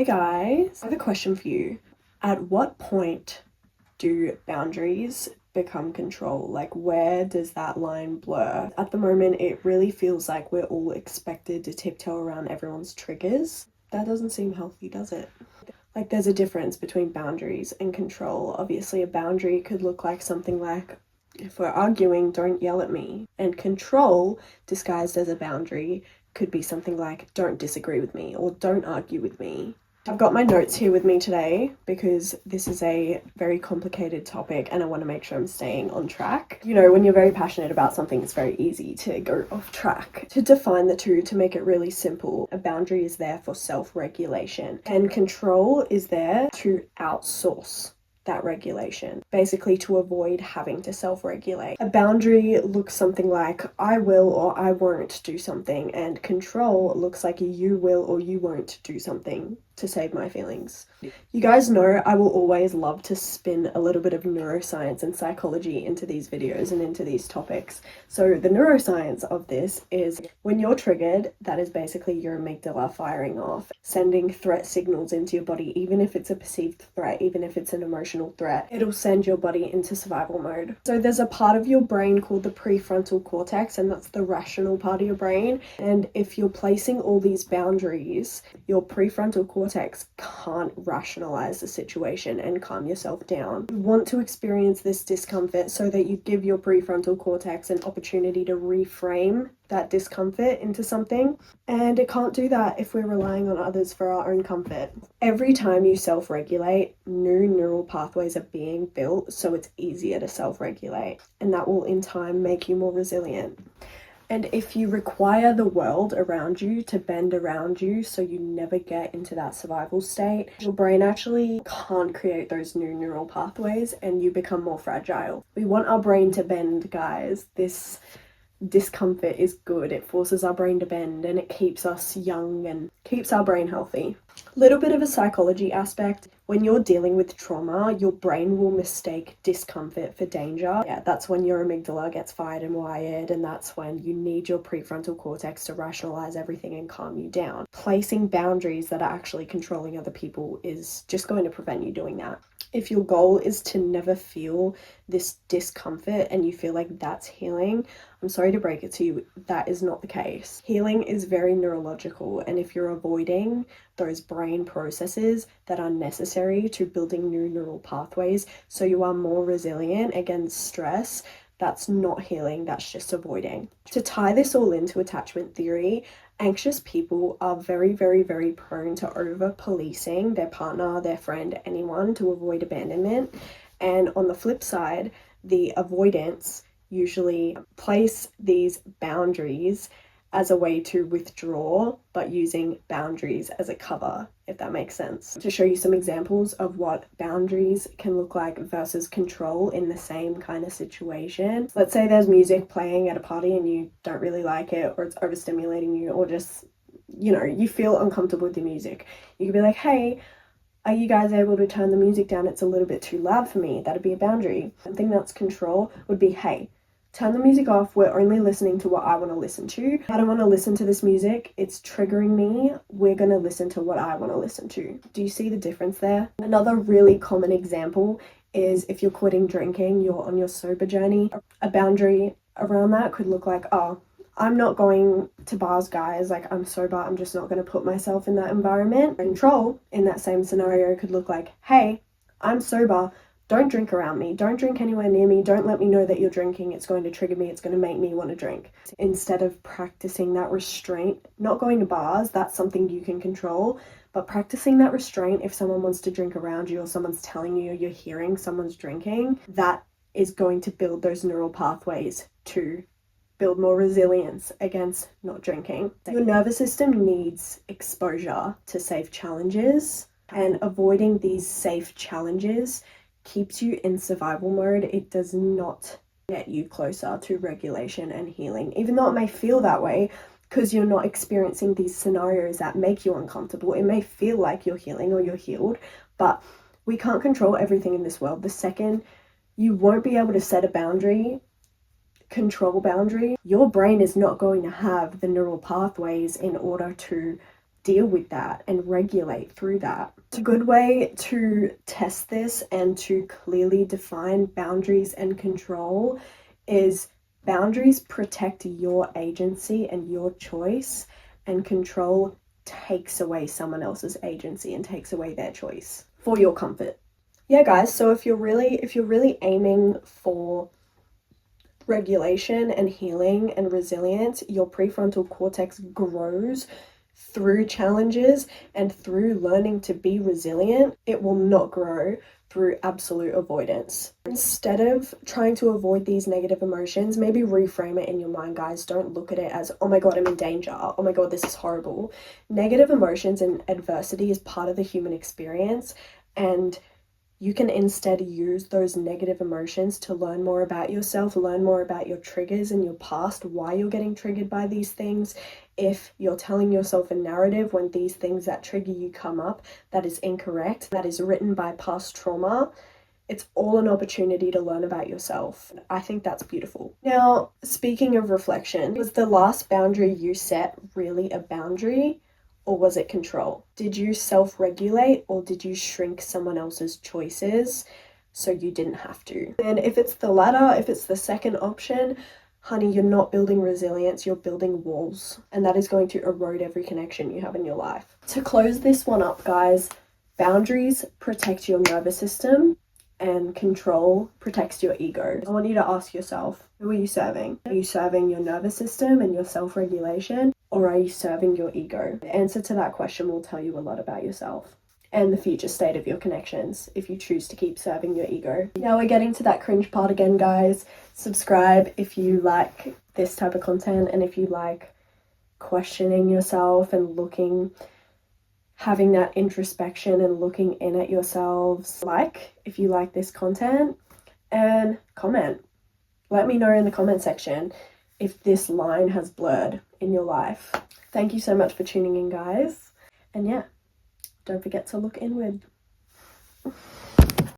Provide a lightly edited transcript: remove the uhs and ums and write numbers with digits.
Hey guys, I have a question for you. At what point do boundaries become control? Like, where does that line blur? At the moment, it really feels like we're all expected to tiptoe around everyone's triggers. That doesn't seem healthy, does it? Like, there's a difference between boundaries and control. Obviously, a boundary could look like something like, if we're arguing, don't yell at me. And control, disguised as a boundary, could be something like, don't disagree with me or don't argue with me. I've got my notes here with me today because this is a very complicated topic and I want to make sure I'm staying on track. You know, when you're very passionate about something, it's very easy to go off track. To define the two, to make it really simple, a boundary is there for self-regulation and control is there to outsource that regulation, basically to avoid having to self-regulate. A boundary looks something like I will or I won't do something, and control looks like you will or you won't do something to save my feelings. You guys know I will always love to spin a little bit of neuroscience and psychology into these videos and into these topics. So the neuroscience of this is when you're triggered, that is basically your amygdala firing off, sending threat signals into your body, even if it's a perceived threat, even if it's an emotional threat, it'll send your body into survival mode. So there's a part of your brain called the prefrontal cortex, and that's the rational part of your brain. And if you're placing all these boundaries, your prefrontal cortex can't rationalize the situation and calm yourself down. You want to experience this discomfort so that you give your prefrontal cortex an opportunity to reframe that discomfort into something, and it can't do that if we're relying on others for our own comfort. Every time you self-regulate, new neural pathways are being built so it's easier to self-regulate, and that will in time make you more resilient. And if you require the world around you to bend around you so you never get into that survival state, your brain actually can't create those new neural pathways and you become more fragile. We want our brain to bend, guys. This discomfort is good. It forces our brain to bend and it keeps us young and keeps our brain healthy. Little bit of a psychology aspect. When you're dealing with trauma, your brain will mistake discomfort for danger. Yeah, that's when your amygdala gets fired and wired, and that's when you need your prefrontal cortex to rationalize everything and calm you down. Placing boundaries that are actually controlling other people is just going to prevent you doing that. If your goal is to never feel this discomfort and you feel like that's healing, I'm sorry to break it to you, that is not the case. Healing is very neurological, and if you're avoiding those brain processes that are necessary to building new neural pathways so you are more resilient against stress, that's not healing, that's just avoiding. To tie this all into attachment theory, anxious people are very, very, very prone to over-policing their partner, their friend, anyone to avoid abandonment. And on the flip side, the avoidance usually place these boundaries as a way to withdraw, but using boundaries as a cover, if that makes sense. To show you some examples of what boundaries can look like versus control in the same kind of situation. Let's say there's music playing at a party and you don't really like it, or it's overstimulating you, or just, you know, you feel uncomfortable with the music. You could be like, hey, are you guys able to turn the music down? It's a little bit too loud for me. That'd be a boundary. Something that's control would be, hey, turn the music off. We're only listening to what I want to listen to. I don't want to listen to this music. It's triggering me. We're going to listen to what I want to listen to. Do you see the difference there? Another really common example is if you're quitting drinking, you're on your sober journey. A boundary around that could look like, oh, I'm not going to bars, guys. Like, I'm sober. I'm just not going to put myself in that environment. Control in that same scenario could look like, hey, I'm sober. Don't drink around me. Don't drink anywhere near me. Don't let me know that you're drinking. It's going to trigger me. It's going to make me want to drink. Instead of practicing that restraint, not going to bars, that's something you can control, but practicing that restraint if someone wants to drink around you or someone's telling you you're hearing someone's drinking, that is going to build those neural pathways to build more resilience against not drinking. Your nervous system needs exposure to safe challenges, and avoiding these safe challenges keeps you in survival mode. It does not get you closer to regulation and healing, even though it may feel that way because you're not experiencing these scenarios that make you uncomfortable. It may feel like you're healing or you're healed, but we can't control everything in this world. The second you won't be able to set a boundary, control boundary, your brain is not going to have the neural pathways in order to deal with that and regulate through that. A good way to test this and to clearly define boundaries and control is boundaries protect your agency and your choice, and control takes away someone else's agency and takes away their choice for your comfort. Yeah, guys, so if you're really aiming for regulation and healing and resilience, your prefrontal cortex grows through challenges and through learning to be resilient. It will not grow through absolute avoidance. Instead of trying to avoid these negative emotions, maybe reframe it in your mind, guys. Don't look at it as, oh my God, I'm in danger. Oh my God, this is horrible. Negative emotions and adversity is part of the human experience, and you can instead use those negative emotions to learn more about yourself, learn more about your triggers and your past, why you're getting triggered by these things. If you're telling yourself a narrative when these things that trigger you come up, that is incorrect, that is written by past trauma, it's all an opportunity to learn about yourself. I think that's beautiful. Now, speaking of reflection, was the last boundary you set really a boundary? Or was it control? Did you self-regulate, or did you shrink someone else's choices so you didn't have to? And if it's the latter, if it's the second option, honey, you're not building resilience, you're building walls. And that is going to erode every connection you have in your life. To close this one up, guys, boundaries protect your nervous system and control protects your ego. I want you to ask yourself, who are you serving? Are you serving your nervous system and your self-regulation? Or are you serving your ego? The answer to that question will tell you a lot about yourself and the future state of your connections if you choose to keep serving your ego. Now we're getting to that cringe part again, guys. Subscribe if you like this type of content and if you like questioning yourself and having that introspection and looking in at yourselves. If you like this content, and comment. Let me know in the comment section if this line has blurred in your life. Thank you so much for tuning in, guys. And yeah, don't forget to look inward.